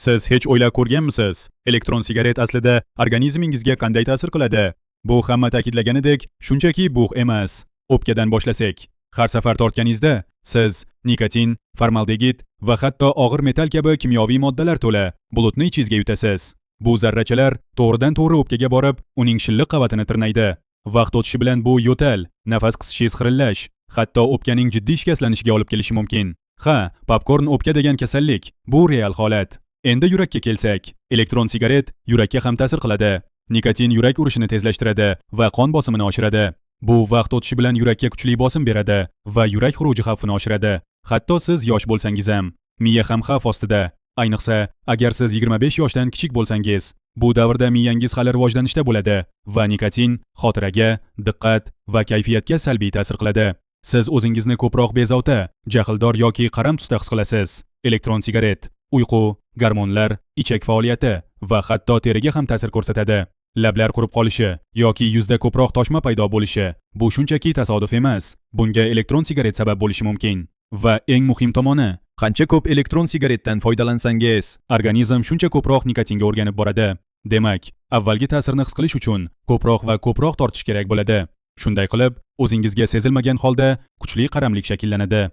Siz hech o'ylab ko'rganmisiz? Elektron sigaret aslida organizmingizga qanday ta'sir qiladi? Bu hamma ta'kidlaganidek, shunchaki bug' emas. O'pkadan boshlasak, har safar tortganingizda siz nikotin, formaldegid va hatto og'ir metal kabi kimyoviy moddalar to'la bulutni ichingizga yutasiz. Bu zarrachalar to'g'ridan-to'g'ri o'pkaga borib, uning shilliq qavatini tirnaydi. Vaqt o'tishi bilan bu yo'tal, nafas qisishingiz xirillash, hatto o'pkaning jiddiy shikastlanishiga olib kelishi mumkin. Ha, popkorn o'pka degan kasallik, bu real holat. Endi yurakka kelsak, elektron sigaret yurakka ham ta'sir qiladi. Nikotin yurak urishini tezlashtiradi va qon bosimini oshiradi. Bu vaqt o'tishi bilan yurakka kuchli bosim beradi va yurak xuruji xavfini oshiradi. Hatto siz yosh bo'lsangiz ham, miya ham xavf ostida. Ayniqsa, agar siz 25 yoshdan kichik bo'lsangiz, bu davrda miyangiz hali rivojlanishda bo'ladi va nikotin xotiraga, diqqat va kayfiyatga salbiy ta'sir qiladi. Siz o'zingizni ko'proq bezovta, jahldor yoki qaram tusda his qilasiz. Elektron sigaret uyqu, gormonlar, ichak faoliyati va hatto teriga ham ta'sir ko'rsatadi. Lablar qurib qolishi yoki yuzda ko'proq toshma paydo bo'lishi bu shunchaki tasodif emas. Bunga elektron sigaret sabab bo'lishi mumkin. Va eng muhim tomoni, qancha ko'p elektron sigaretdan foydalansangiz, organizm shuncha ko'proq nikotinga o'rganib boradi. Demak, avvalgi ta'sirni his qilish uchun ko'proq va ko'proq tortish kerak bo'ladi. Shunday qilib, o'zingizga sezilmagan holda kuchli qaramlik shakllanadi.